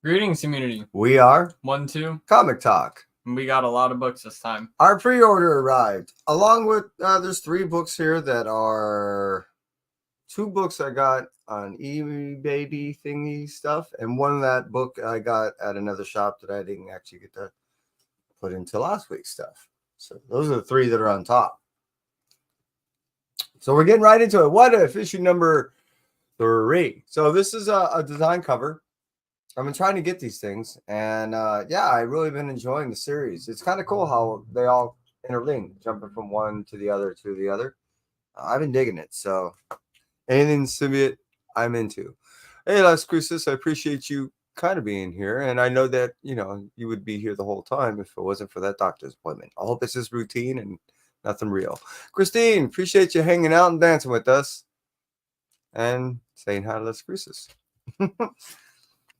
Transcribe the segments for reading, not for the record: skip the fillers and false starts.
Greetings, community. We are 1-2. Comic Talk. And we got a lot of books this time. Our pre-order arrived. Along with, there's 3 books here that are 2 books I got on eBay thingy stuff, and one of that book I got at another shop that I didn't actually get to put into last week's stuff. So those are the 3 that are on top. So we're getting right into it. What If, issue number 3. So this is a design cover. I've been trying to get these things, and yeah, I've really been enjoying the series. It's kind of cool how they all interlink, jumping from one to the other to the other. I've been digging it, so anything symbiote, I'm into. Hey, Las Cruces, I appreciate you kind of being here, and I know that, you would be here the whole time if it wasn't for that doctor's appointment. I hope this is routine and nothing real. Christine, appreciate you hanging out and dancing with us and saying hi to Las Cruces.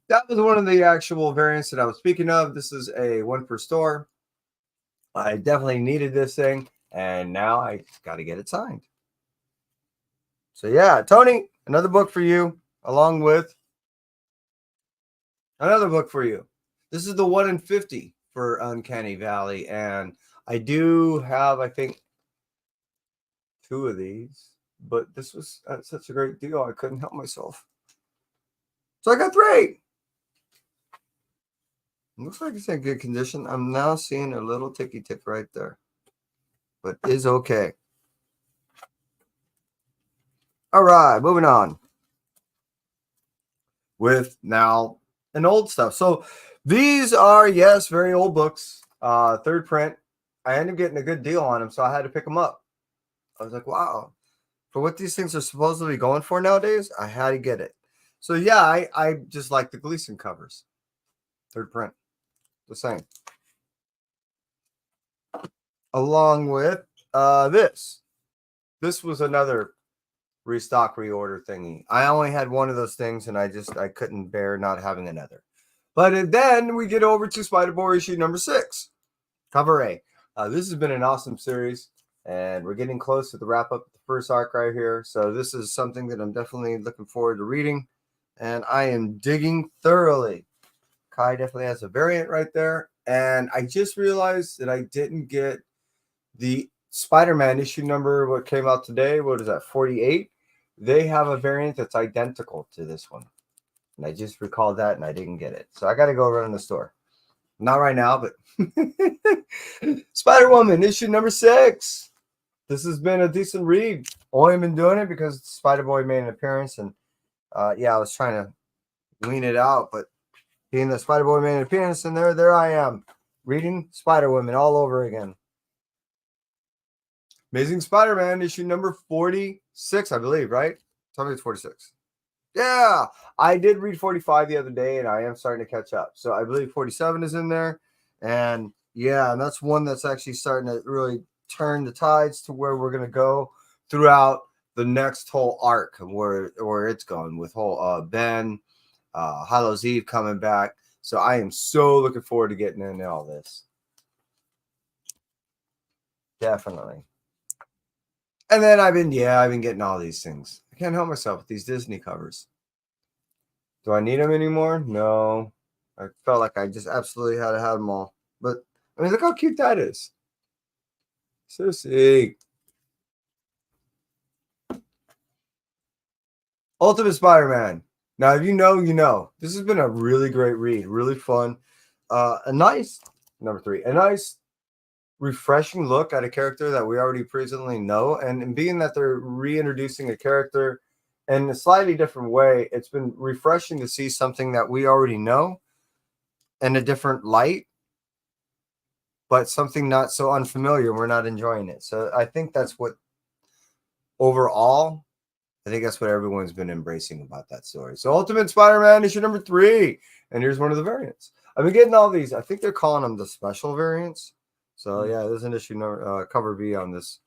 That was one of the actual variants that I was speaking of. This is a 1 per store. I definitely needed this thing, and now I got to get it signed. So yeah, Tony, another book for you, along with another book for you. This is the 1 in 50 for Uncanny Valley, and I do have, I think, 2 of these, but this was such a great deal, I couldn't help myself. So I got 3. Looks like it's in good condition. I'm now seeing a little ticky tick right there, but is okay. All right, moving on with now an old stuff. So these are, yes, very old books, 3rd print. I ended up getting a good deal on them, so I had to pick them up. I was like, wow, for what these things are supposedly going for nowadays, I had to get it. So yeah, I just like the Gleason covers, 3rd print. The same. Along with this was another restock reorder thingy. I only had one of those things, and I couldn't bear not having another. But then we get over to Spider-Boy issue number 6, cover A. This has been an awesome series, and we're getting close to the wrap up of the first arc right here. So this is something that I'm definitely looking forward to reading, and I am digging thoroughly. Kai definitely has a variant right there. And I just realized that I didn't get the Spider-Man issue number, what came out today. What is that, 48? They have a variant that's identical to this one. And I just recalled that, and I didn't get it. So I got to go run in the store. Not right now, but Spider-Woman issue number 6. This has been a decent read. Only been doing it because Spider-Boy made an appearance. And yeah, I was trying to wean it out, but being the Spider-Boy made an appearance, and there I am, reading Spider-Woman all over again. Amazing Spider-Man issue number 46, I believe, right? Tell me it's 46. Yeah, I did read 45 the other day, and I am starting to catch up. So I believe 47 is in there. And yeah, and that's one that's actually starting to really turn the tides to where we're going to go throughout the next whole arc, where it's going with whole Ben, Hallows Eve coming back. So I am so looking forward to getting into all this. Definitely. And then I've been getting all these things. I can't help myself with these Disney covers. Do I need them anymore? No. I felt like I just absolutely had to have them all. But I mean, look how cute that is. Seriously. Ultimate Spider-Man. Now, if you know, you know. This has been a really great read. Really fun. A nice, number 3, a nice, refreshing look at a character that we already presently know. And being that they're reintroducing a character in a slightly different way, it's been refreshing to see something that we already know in a different light, but something not so unfamiliar. We're not enjoying it. So I think that's what, overall, I think that's what everyone's been embracing about that story. So Ultimate Spider-Man issue number 3. And here's one of the variants. I've been getting all these. I think they're calling them the special variants. So yeah, there's an issue number, cover B on this.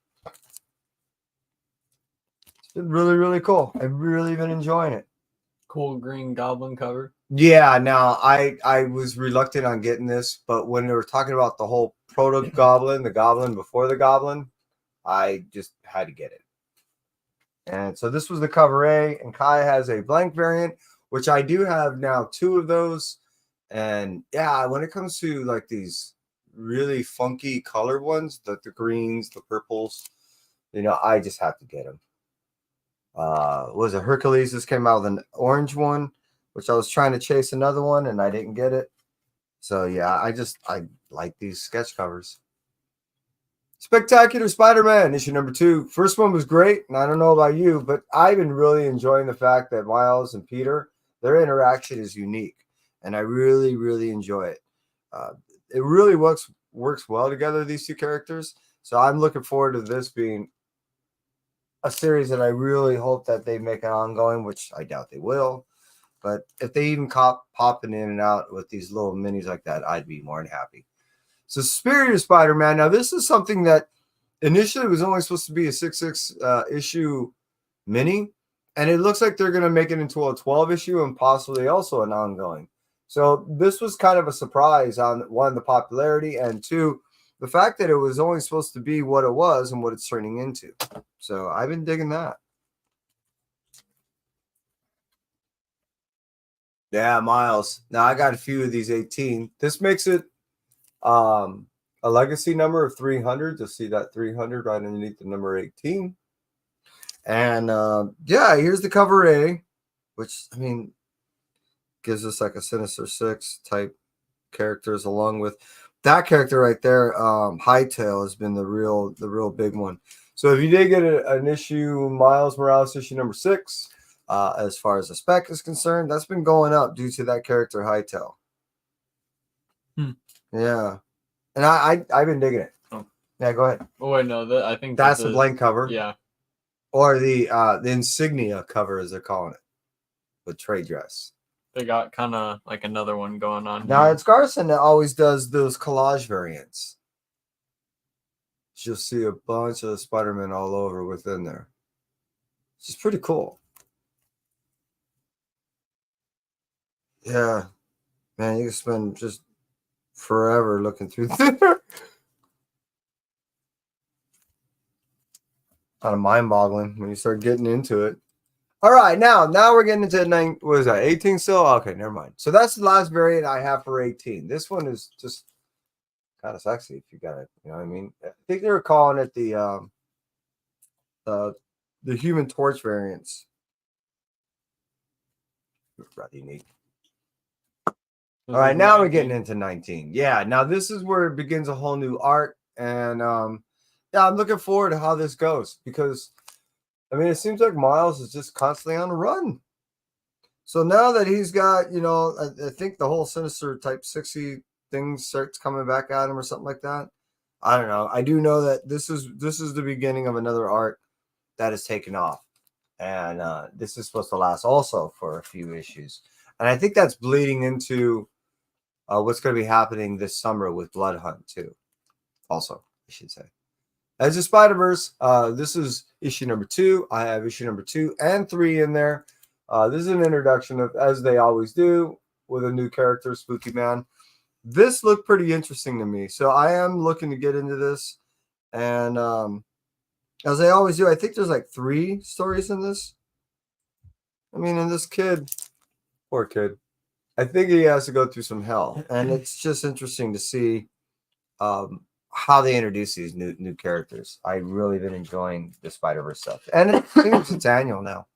It's been really, really cool. I've really been enjoying it. Cool green goblin cover. Yeah, now I was reluctant on getting this, but when they were talking about the whole proto-goblin, the goblin before the goblin, I just had to get it. And so this was the cover A, and Kai has a blank variant, which I do have now 2 of those. And yeah, when it comes to like these really funky colored ones, the greens, the purples, you know, I just have to get them. Was it Hercules? This came out with an orange one, which I was trying to chase another one and I didn't get it. So yeah, I like these sketch covers. Spectacular Spider-Man issue number 2. First one was great, and I don't know about you, but I've been really enjoying the fact that Miles and Peter, their interaction is unique, and I really, really enjoy it. It really works well together, these two characters. So I'm looking forward to this being a series that I really hope that they make an ongoing, which I doubt they will. But if they even popping in and out with these little minis like that, I'd be more than happy. So Superior Spider-Man. Now, this is something that initially was only supposed to be a 6 issue mini, and it looks like they're going to make it into a 12 issue and possibly also an ongoing. So this was kind of a surprise on one, the popularity, and two, the fact that it was only supposed to be what it was and what it's turning into. So I've been digging that. Yeah, Miles. Now I got a few of these 18. This makes it a legacy number of 300. You'll see that 300 right underneath the number 18. And yeah, here's the cover A, which, I mean, gives us like a Sinister Six type characters, along with that character right there. Hightail has been the real big one. So if you did get an issue, Miles Morales issue number 6, as far as the spec is concerned, that's been going up due to that character Hightail. Yeah, and I've been digging it. Oh. Yeah, go ahead. Oh wait, no, I think that's the blank cover. Yeah, or the insignia cover, as they're calling it, with trade dress. They got kind of like another one going on. Now it's Garson that always does those collage variants. You'll see a bunch of Spider-Man all over within there. It's just pretty cool. Yeah, man, you can spend just forever looking through there. Kind of mind-boggling when you start getting into it. All right, now we're getting into 9. What is that? 18 still? Okay, never mind. So that's the last variant I have for 18. This one is just kind of sexy if you got it. You know what I mean? I think they were calling it the Human Torch variants. Rather unique. All right, now we're getting into 19. Yeah, now this is where it begins a whole new arc, and yeah, I'm looking forward to how this goes, because I mean, it seems like Miles is just constantly on the run. So now that he's got, you know, I think the whole Sinister type 60 thing starts coming back at him or something like that. I don't know. I do know that this is the beginning of another arc that is taken off, and this is supposed to last also for a few issues. And I think that's bleeding into what's going to be happening this summer with Blood Hunt too. Also, I should say. As a Spider-Verse, this is issue number 2. I have issue number 2 and 3 in there. This is an introduction of, as they always do, with a new character, Spooky Man. This looked pretty interesting to me, so I am looking to get into this. And as I always do, I think there's like 3 stories in this. I mean, and this kid, poor kid, I think he has to go through some hell, and it's just interesting to see how they introduce these new characters. I've really been enjoying the Spider-Verse stuff, and it seems it's annual now.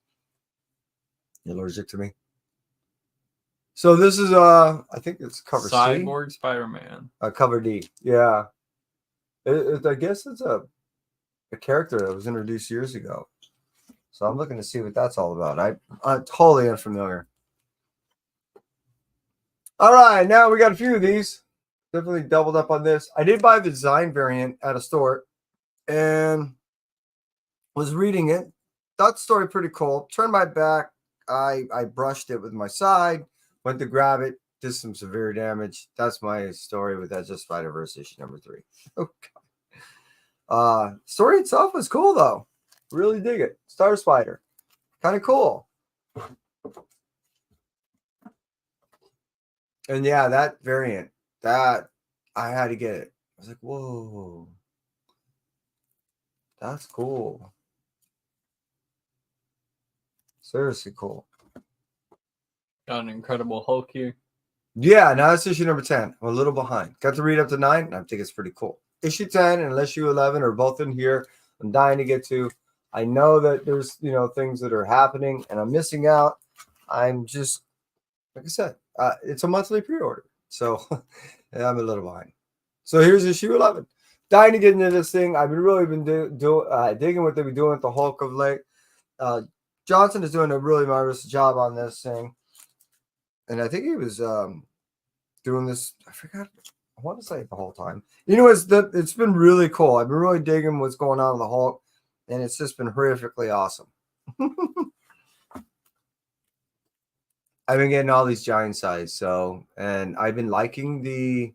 You're allergic to me. So this is I think it's cover Cyborg Spider-Man. Cover D. Yeah, I guess it's a character that was introduced years ago. So I'm looking to see what that's all about. I'm totally unfamiliar. All right, now we got a few of these. Definitely doubled up on this. I did buy the design variant at a store and was reading it. Thought the story pretty cool. Turned my back. I brushed it with my side. Went to grab it. Did some severe damage. That's my story with that just Spider-Verse issue number 3. Okay. Story itself was cool though. Really dig it. Star Spider. Kind of cool. And yeah, that variant. That I had to get it. I was like, whoa, that's cool. Seriously cool. Got an Incredible Hulk here. Yeah, now it's issue number 10. I'm a little behind. Got to read up to 9, and I think it's pretty cool. Issue 10 and issue 11 are both in here. I'm dying to get to. I know that there's, things that are happening, and I'm missing out. I'm just, like I said, it's a monthly pre-order. So I'm a little behind. So here's issue 11. Dying to get into this thing. I've been digging what they've been doing with the Hulk of late. Johnson is doing a really marvelous job on this thing. And I think he was doing this. I forgot. I want to say it the whole time. It's been really cool. I've been really digging what's going on with the Hulk, and it's just been horrifically awesome. I've been getting all these giant size, and I've been liking the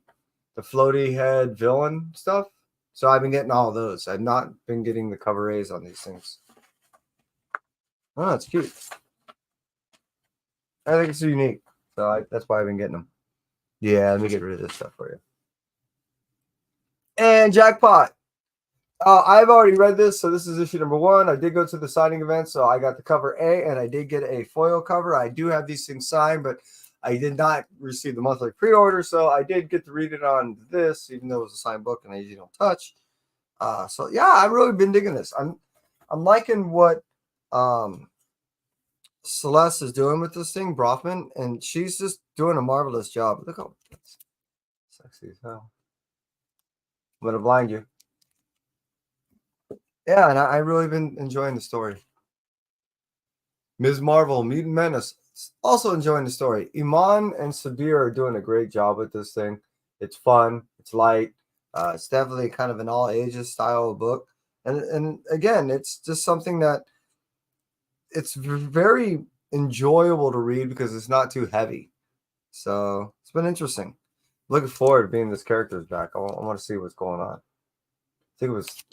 floaty head villain stuff. So I've been getting all of those. I've not been getting the cover A's on these things. Oh, it's cute. I think it's unique. So that's why I've been getting them. Yeah, let me get rid of this stuff for you. And jackpot. I've already read this, so this is issue number 1. I did go to the signing event, so I got the cover A, and I did get a foil cover. I do have these things signed, but I did not receive the monthly pre-order, so I did get to read it on this, even though it was a signed book and I usually don't touch. So yeah, I've really been digging this. I'm liking what Celeste is doing with this thing, Brofman, and she's just doing a marvelous job. Look how sexy as hell. I'm gonna blind you. Yeah, and I really been enjoying the story. Ms. Marvel, Mutant Menace, also enjoying the story. Iman and Sabir are doing a great job with this thing. It's fun. It's light. It's definitely kind of an all ages style of book. And again, it's just something that it's very enjoyable to read because it's not too heavy. So it's been interesting. Looking forward to being this character's back. I want to see what's going on. I think it was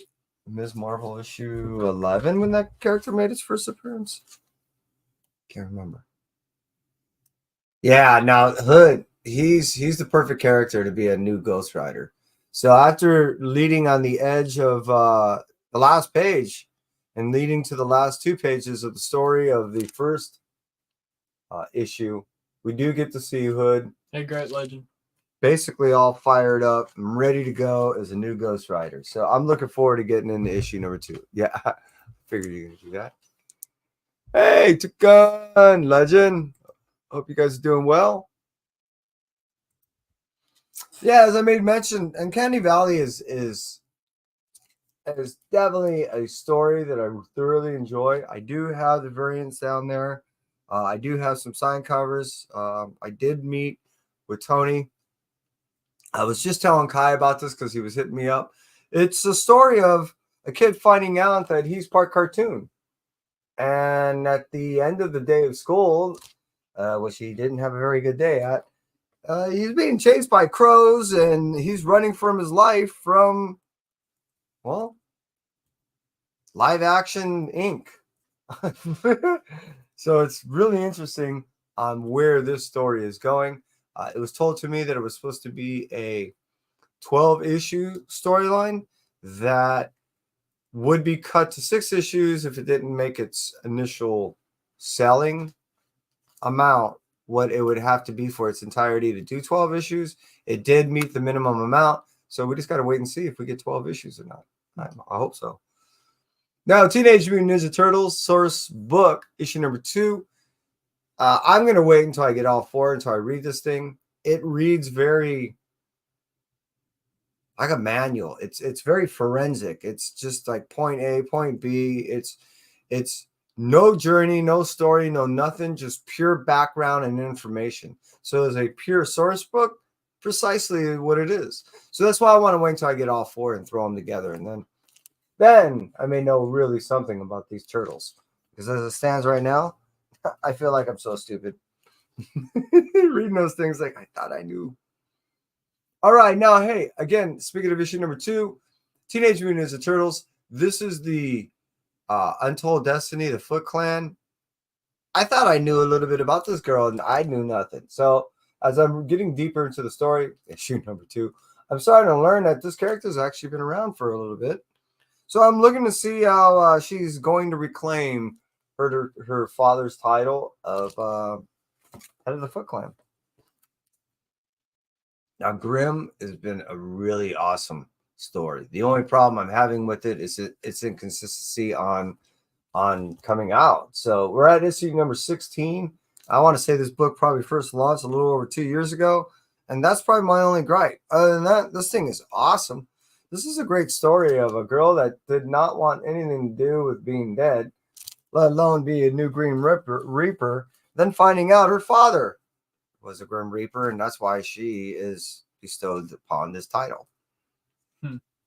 Ms. Marvel issue 11 when that character made its first appearance. Can't remember. Yeah, now Hood, he's the perfect character to be a new Ghost Rider. So after leading on the edge of the last page and leading to the last 2 pages of the story of the first issue, we do get to see Hood. Hey, Great Legend. Basically all fired up and ready to go as a new Ghost Rider. So I'm looking forward to getting into issue number 2. Yeah, I figured you were going to do that. Hey, Tukan, Legend. Hope you guys are doing well. Yeah, as I made mention, Uncanny Valley is definitely a story that I thoroughly enjoy. I do have the variants down there. I do have some signed covers. I did meet with Tony. I was just telling Kai about this because he was hitting me up. It's a story of a kid finding out that he's part cartoon. And at the end of the day of school, which he didn't have a very good day at, he's being chased by crows and he's running from his life from, well, Live Action Inc. So it's really interesting on where this story is going. It was told to me that it was supposed to be a 12-issue storyline that would be cut to 6 issues if it didn't make its initial selling amount what it would have to be for its entirety to do 12 issues. It did meet the minimum amount, so we just got to wait and see if we get 12 issues or not. I hope so. Now, Teenage Mutant Ninja Turtles source book issue number 2. I'm going to wait until I get all 4 until I read this thing. It reads very like a manual. It's very forensic. It's just like point A, point B. It's no journey, no story, no nothing, just pure background and information. So it's a pure source book, precisely what it is. So that's why I want to wait until I get all 4 and throw them together. And then I may know really something about these turtles. Because as it stands right now, I feel like I'm so stupid. Reading those things like I thought I knew. All right, now, hey, again, speaking of issue number 2, Teenage Mutant Ninja Turtles. This is the Untold Destiny, the Foot Clan. I thought I knew a little bit about this girl, and I knew nothing. So as I'm getting deeper into the story, issue number 2, I'm starting to learn that this character's actually been around for a little bit. So I'm looking to see how she's going to reclaim her father's title of head of the Foot Clan. Now, Grimm has been a really awesome story. The only problem I'm having with it is its inconsistency on coming out. So we're at issue number 16. I want to say this book probably first launched a little over 2 years ago, and that's probably my only gripe. Other than that, this thing is awesome. This is a great story of a girl that did not want anything to do with being dead, let alone be a new Green Reaper, then finding out her father was a Grim Reaper, and that's why she is bestowed upon this title.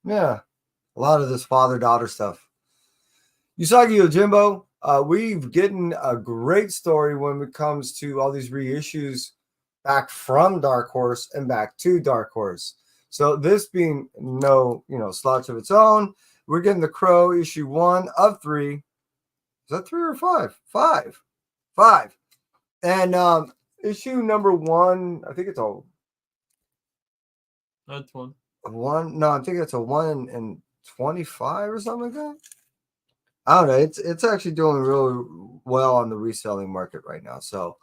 Yeah, a lot of this father-daughter stuff. Usagi Yojimbo, we've gotten a great story when it comes to all these reissues back from Dark Horse and back to Dark Horse. So this being no, slouch of its own, we're getting the Crow issue 1 of 3. Is that 3 or 5? 5. 5. And issue number 1, I think it's a... That's one. No, I think it's a 1 in 25 or something like that. I don't know. It's actually doing really well on the reselling market right now. So,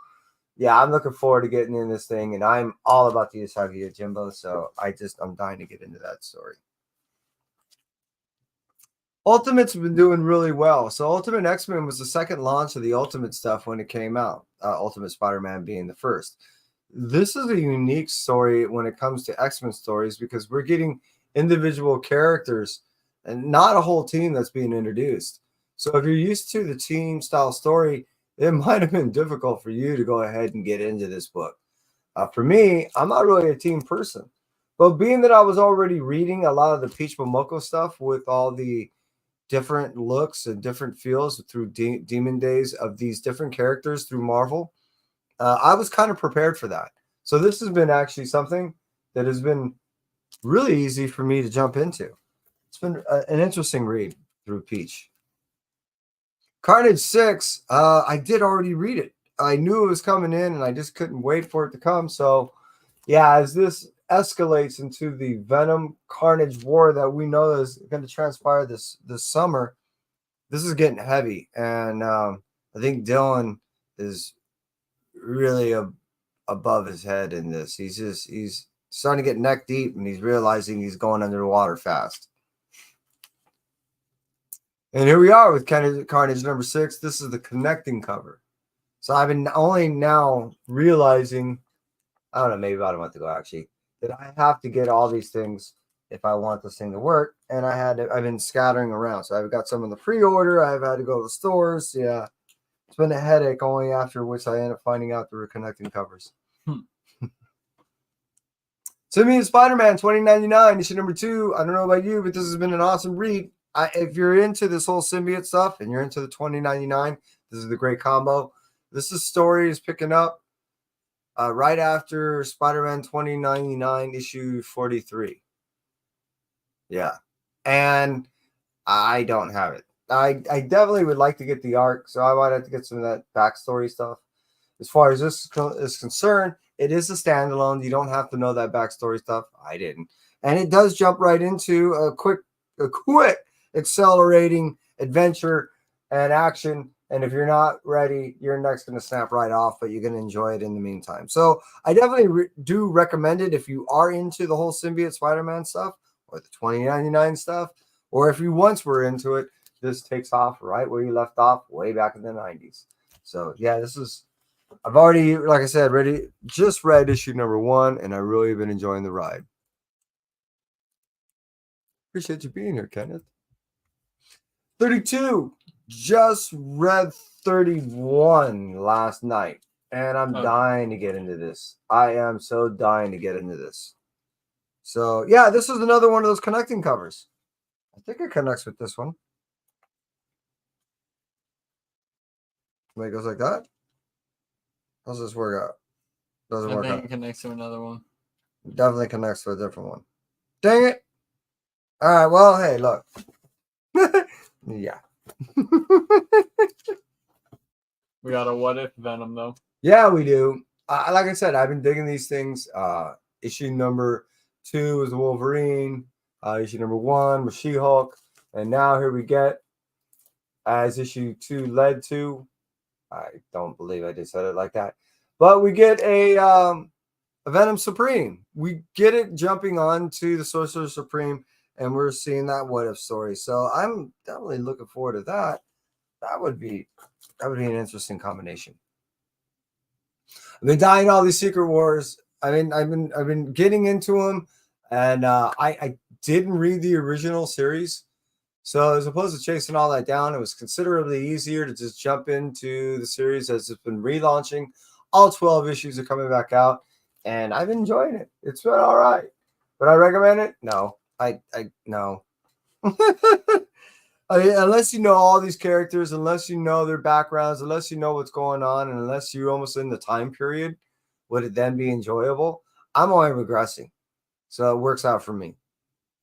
yeah, I'm looking forward to getting in this thing, and I'm all about the Usagi Yojimbo. So I'm dying to get into that story. Ultimate's been doing really well. So Ultimate X-Men was the second launch of the Ultimate stuff when it came out. Ultimate Spider-Man being the first. This is a unique story when it comes to X-Men stories because we're getting individual characters and not a whole team that's being introduced. So if you're used to the team style story, it might have been difficult for you to go ahead and get into this book. For me, I'm not really a team person. But being that I was already reading a lot of the Peach Momoko stuff with all the different looks and different feels through Demon Days of these different characters through Marvel, I was kind of prepared for that. So this has been actually something that has been really easy for me to jump into. It's been an interesting read through Peach. Carnage 6, I did already read it. I knew it was coming in, and I just couldn't wait for it to come. So, yeah, as this escalates into the Venom Carnage war that we know is going to transpire this summer, this is getting heavy. And I think Dylan is really above his head in this. He's starting to get neck deep, and he's realizing he's going under the water fast. And here we are with Carnage number 6. This is the connecting cover. So I've been only now realizing, I don't know, maybe about a month ago actually, that I have to get all these things if I want this thing to work. And I've been scattering around. So I've got some in the pre-order. I've had to go to the stores. Yeah. It's been a headache, only after which I end up finding out there were connecting covers. Simian Spider-Man 2099, issue number 2. I don't know about you, but this has been an awesome read. If you're into this whole symbiote stuff and you're into the 2099, this is the great combo. This story is picking up right after Spider-Man 2099 issue 43. Yeah. And I don't have it. I definitely would like to get the arc, so I might have to get some of that backstory stuff. As far as this is concerned, it is a standalone. You don't have to know that backstory stuff. I didn't. And it does jump right into a quick accelerating adventure and action. And if you're not ready, your neck's going to snap right off, but you're going to enjoy it in the meantime. So I definitely do recommend it if you are into the whole symbiote Spider-Man stuff or the 2099 stuff, or if you once were into it, this takes off right where you left off way back in the 90s. So yeah, I've already, like I said, just read issue number 1, and I've really been enjoying the ride. Appreciate you being here, Kenneth. 32. Just read 31 last night, and I'm dying to get into this. I am so dying to get into this. So, yeah, this is another one of those connecting covers. I think it connects with this one. It goes like that. How's this work out? Doesn't work out. I think it connects to another one. Definitely connects to a different one. Dang it. All right, well, hey, look. Yeah. We got a what if Venom, though. Yeah, we do. Like I said, I've been digging these things. Issue number 2 was the Wolverine. Issue number 1 was She-Hulk. And now here we get, as issue 2 led to, I don't believe I just said it like that, but we get a Venom Supreme. We get it jumping on to the Sorcerer Supreme, and we're seeing that what if story. So I'm definitely looking forward to that. That would be an interesting combination. I've been dying all these Secret Wars. I've been getting into them, and I didn't read the original series, so as opposed to chasing all that down, it was considerably easier to just jump into the series as it's been relaunching. All 12 issues are coming back out, and I've been enjoying it. It's been all right. Would I recommend it? No, I no. Unless you know all these characters, unless you know their backgrounds, unless you know what's going on, and unless you're almost in the time period, would it then be enjoyable? I'm only regressing, so it works out for me.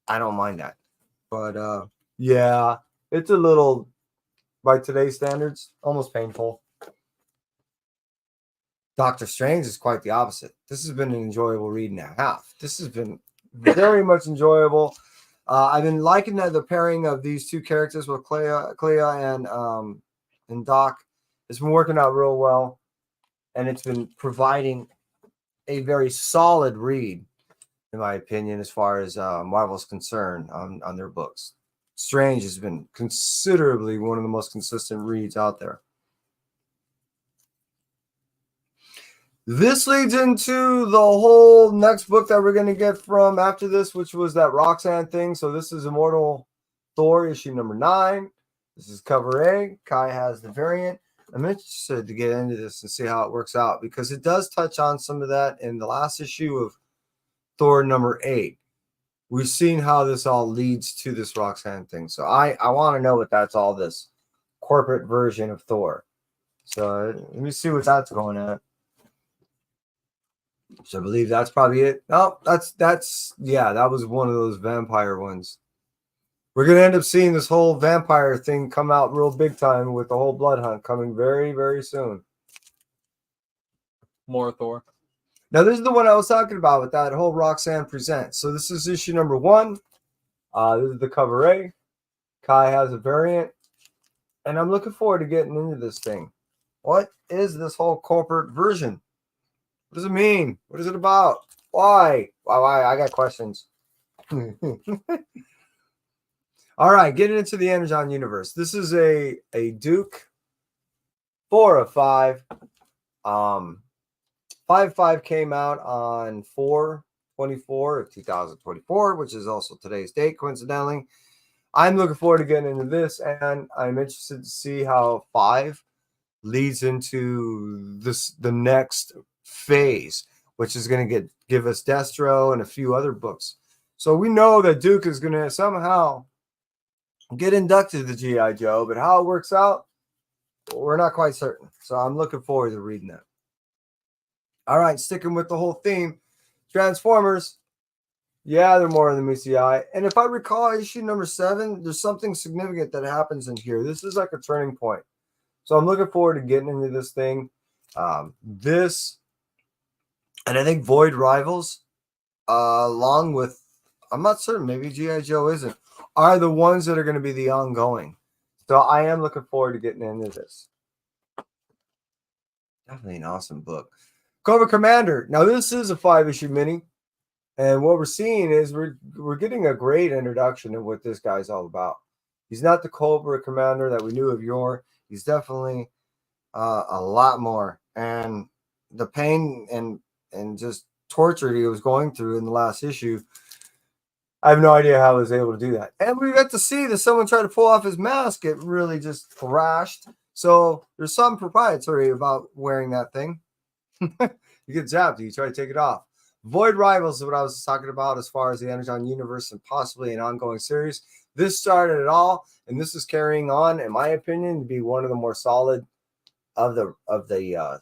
I don't mind that. But yeah, it's a little, by today's standards, almost painful. Doctor Strange is quite the opposite. This has been an enjoyable read and a half. This has been very much enjoyable. I've been liking the pairing of these two characters with Clea and Doc. It's been working out real well, and it's been providing a very solid read, in my opinion, as far as Marvel's concerned on their books. Strange has been considerably one of the most consistent reads out there. This leads into the whole next book that we're going to get from after this, which was that Roxanne thing. So this is Immortal Thor, issue number 9. This is cover A. Kai has the variant. I'm interested to get into this and see how it works out, because it does touch on some of that in the last issue of Thor number 8. We've seen how this all leads to this Roxanne thing. So I want to know what that's all this corporate version of Thor. So let me see what that's going at. So I believe that's probably it. No, that's yeah, that was one of those vampire ones. We're gonna end up seeing this whole vampire thing come out real big time with the whole blood hunt coming very, very soon. More Thor. Now this is the one I was talking about with that whole Roxanne Presents. So this is issue number 1. This is the cover A. Kai has a variant, and I'm looking forward to getting into this thing. What is this whole corporate version? What does it mean? What is it about? Why? Why? I got questions. All right, getting into the Energon universe. This is a Duke 4 of 5. 5/5 came out on 4/24 of 2024, which is also today's date, coincidentally. I'm looking forward to getting into this, and I'm interested to see how 5 leads into the next phase, which is going to give us Destro and a few other books. So we know that Duke is going to somehow get inducted to G.I. Joe, but how it works out, we're not quite certain. So I'm looking forward to reading that. All right, sticking with the whole theme, Transformers. Yeah, they're more in the MCI. And if I recall, issue number 7, there's something significant that happens in here. This is like a turning point. So I'm looking forward to getting into this thing. This, and I think Void Rivals, along with, I'm not certain, maybe G.I. Joe isn't, are the ones that are going to be the ongoing. So I am looking forward to getting into this. Definitely an awesome book. Cobra Commander. Now this is a 5-issue mini, and what we're seeing is we're getting a great introduction of what this guy's all about. He's not the Cobra Commander that we knew of yore. He's definitely a lot more, and the pain and just torture he was going through in the last issue, I have no idea how he was able to do that. And we got to see that someone tried to pull off his mask. It really just thrashed. So there's something proprietary about wearing that thing. You get zapped, you try to take it off. Void Rivals is what I was talking about as far as the Energon universe and possibly an ongoing series. This started it all, and this is carrying on, in my opinion, to be one of the more solid of the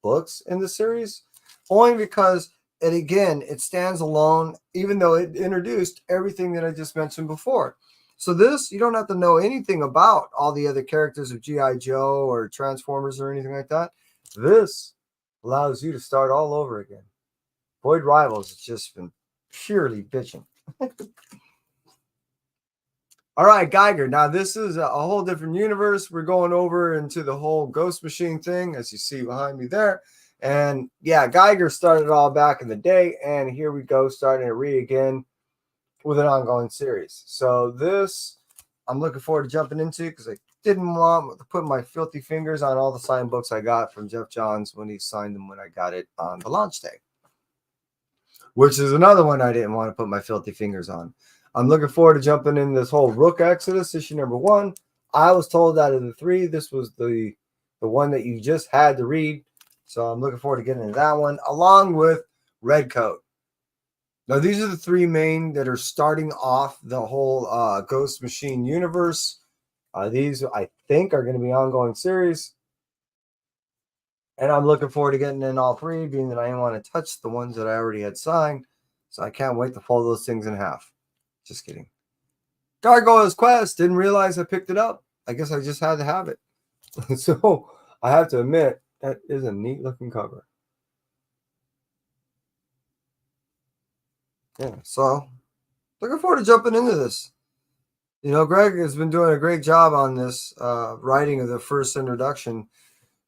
books in the series, only because it stands alone, even though it introduced everything that I just mentioned before. So this, you don't have to know anything about all the other characters of G.I. Joe or Transformers or anything like that. This allows you to start all over again. Void Rivals has just been purely bitching. All right, Geiger. Now, this is a whole different universe. We're going over into the whole Ghost Machine thing, as you see behind me there. And yeah, Geiger started it all back in the day, and here we go, starting to read again with an ongoing series. So this, I'm looking forward to jumping into because I didn't want to put my filthy fingers on all the signed books I got from Jeff Johns when he signed them when I got it on the launch day, which is another one I didn't want to put my filthy fingers on. I'm looking forward to jumping in this whole Rook Exodus issue number 1. I was told out of the 3, this was the one that you just had to read. So I'm looking forward to getting into that one, along with Redcoat. Now, these are the 3 main that are starting off the whole Ghost Machine universe. These, I think, are going to be ongoing series. And I'm looking forward to getting in all 3, being that I didn't want to touch the ones that I already had signed. So I can't wait to fold those things in half. Just kidding. Gargoyle's Quest. Didn't realize I picked it up. I guess I just had to have it. So I have to admit, that is a neat looking cover. Yeah, so looking forward to jumping into this. You know, Greg has been doing a great job on this writing of the first introduction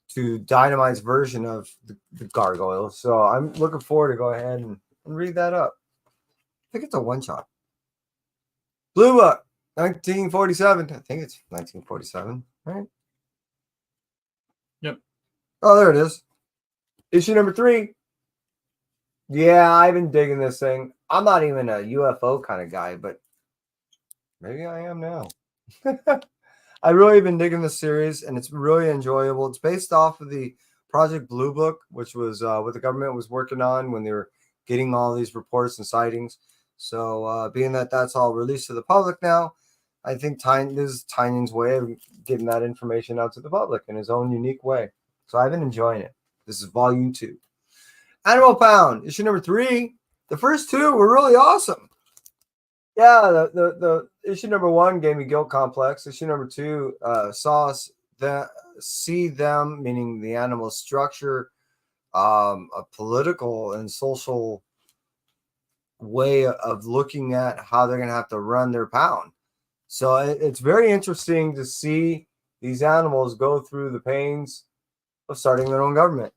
to Dynamite's version of the Gargoyle. So I'm looking forward to go ahead and read that up. I think it's a one-shot. Blue Book, 1947. I think it's 1947, right? Yep. Oh, there it is. Issue number 3. Yeah, I've been digging this thing. I'm not even a UFO kind of guy, but maybe I am now. I've really been digging this series, and it's really enjoyable. It's based off of the Project Blue Book, which was what the government was working on when they were getting all these reports and sightings. So being that that's all released to the public now, I think this is Tynion's way of getting that information out to the public in his own unique way. So I've been enjoying it. This is volume 2. Animal Pound, issue number 3. The first 2 were really awesome. Yeah, the issue number 1 gave me guilt complex. Issue number 2 saw us see them, meaning the animal structure, a political and social way of looking at how they're going to have to run their pound. So it's very interesting to see these animals go through the pains of starting their own government.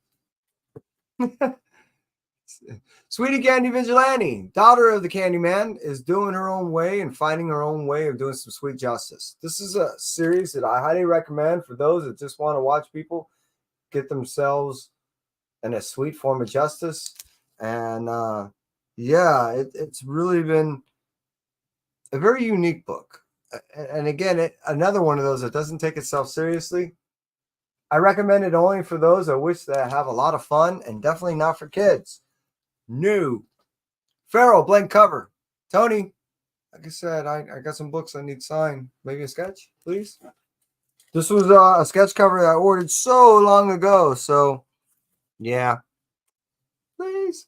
Sweetie Candy Vigilante, daughter of the Candyman, is doing her own way and finding her own way of doing some sweet justice. This is a series that I highly recommend for those that just want to watch people get themselves in a sweet form of justice. And yeah, it's really been a very unique book. And again, another one of those that doesn't take itself seriously. I recommend it only for those that wish to have a lot of fun, and definitely not for kids. New. Farrell, blank cover. Tony, like I said, I got some books I need signed. Maybe a sketch, please. This was a sketch cover that I ordered so long ago. So, yeah. Please.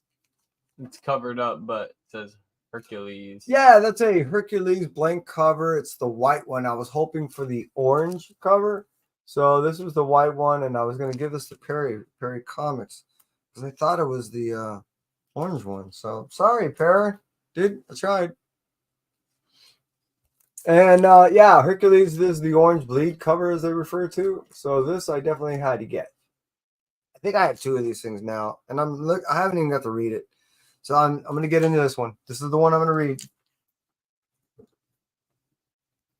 It's covered up, but it says Hercules. Yeah, that's a Hercules blank cover. It's the white one. I was hoping for the orange cover. So this was the white one, and I was going to give this to Perry Comics because I thought it was the orange one. So sorry, Perry. I tried. And yeah, Hercules is the orange bleed cover, as they refer to. So this I definitely had to get. I think I have 2 of these things now, and I haven't even got to read it. So I'm going to get into this one. This is the one I'm going to read.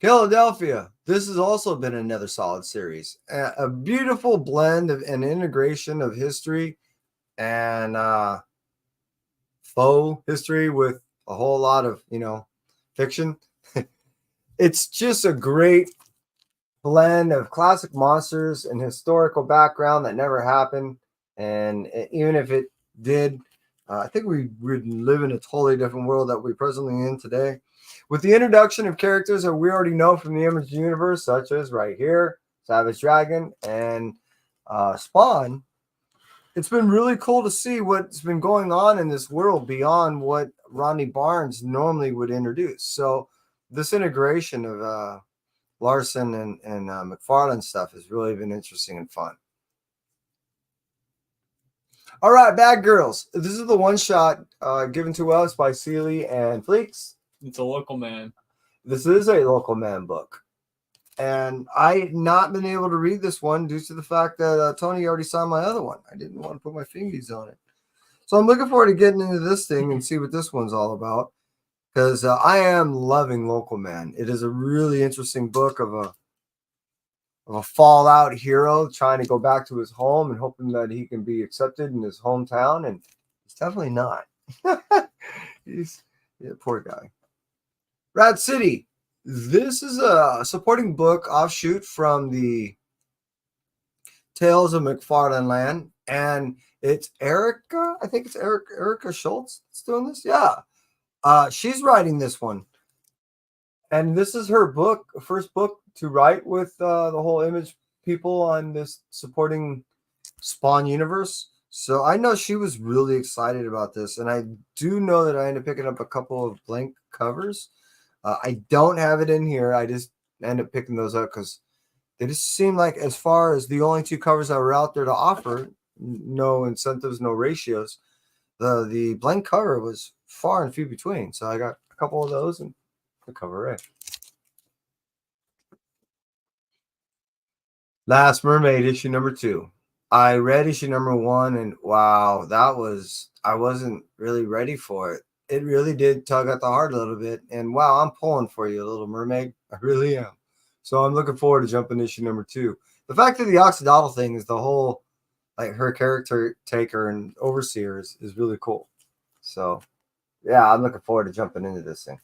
Philadelphia. This has also been another solid series. A beautiful blend of an integration of history and faux history with a whole lot of, fiction. It's just a great blend of classic monsters and historical background that never happened. And even if it did, I think we would live in a totally different world that we're presently in today. With the introduction of characters that we already know from the Image universe, such as right here, Savage Dragon and Spawn, it's been really cool to see what's been going on in this world beyond what Rodney Barnes normally would introduce. So this integration of Larson and McFarlane stuff has really been interesting and fun. All right, Bad Girls. This is the one shot given to us by Seeley and Fleeks. It's a local man. This is a local man book. And I not been able to read this one due to the fact that Tony already signed my other one. I didn't want to put my fingies on it. So I'm looking forward to getting into this thing and see what this one's all about. Because I am loving Local Man. It is a really interesting book of a fallout hero trying to go back to his home and hoping that he can be accepted in his hometown. And he's definitely not. Poor guy. Rad City. This is a supporting book offshoot from the Tales of McFarland Land, and it's Erica. I think it's Erica Schultz that's doing this. Yeah, she's writing this one, and this is her first book to write with the whole Image people on this supporting Spawn universe. So I know she was really excited about this, and I do know that I ended up picking up a couple of blank covers. I don't have it in here. I just end up picking those up because they just seem like, as far as the only two covers that were out there to offer, no incentives, no ratios, the blank cover was far and few between. So I got a couple of those and the cover A. Last Mermaid, issue number 2. I read issue number 1, and wow, I wasn't really ready for it. It really did tug at the heart a little bit. And wow, I'm pulling for you, Little Mermaid. I really am. So I'm looking forward to jumping issue number 2. The fact that the Occidental thing is the whole, like, her character taker and overseer is really cool. So yeah, I'm looking forward to jumping into this thing.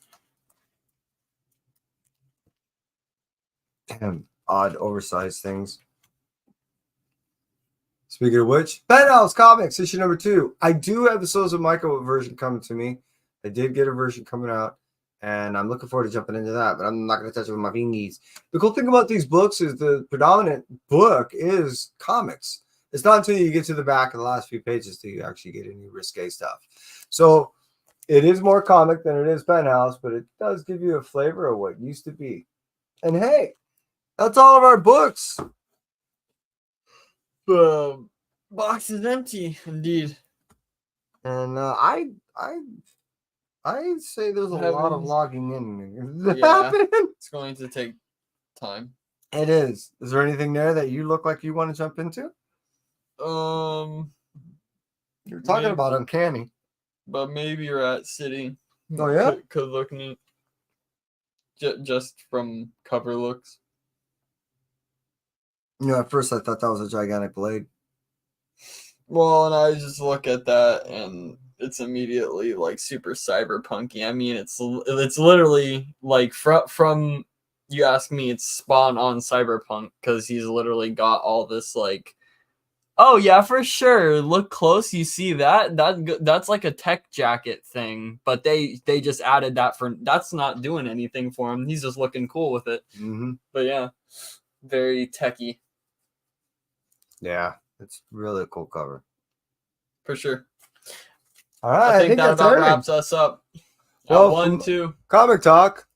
Damn, odd, oversized things. Speaking of which, Penthouse Comics, issue number 2. I do have the Souls of Michael version coming to me. I did get a version coming out, and I'm looking forward to jumping into that, but I'm not going to touch it with my fingies. The cool thing about these books is the predominant book is comics. It's not until you get to the back of the last few pages that you actually get any risque stuff. So it is more comic than it is Penthouse, but it does give you a flavor of what used to be. And hey, that's all of our books. The box is empty, indeed. And I say there's a lot of logging in. Yeah, it's going to take time. It is. Is there anything there that you look like you want to jump into? You're talking about Uncanny. But maybe you're at City. Oh, yeah? Could look neat. Just from cover looks. At first I thought that was a gigantic blade. Well, and I just look at that and it's immediately like super cyberpunky. I mean, it's literally like from you ask me, it's spawn on cyberpunk because he's literally got all this like, oh yeah, for sure. Look close, you see that's like a tech jacket thing, but they just added that that's not doing anything for him. He's just looking cool with it. Mm-hmm. But yeah, very techy. Yeah, it's really a cool cover. For sure. All right, I think that about wraps us up. Well, 1, 2. Comic Talk.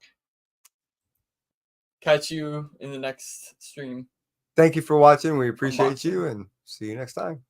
Catch you in the next stream. Thank you for watching. We appreciate you, and see you next time.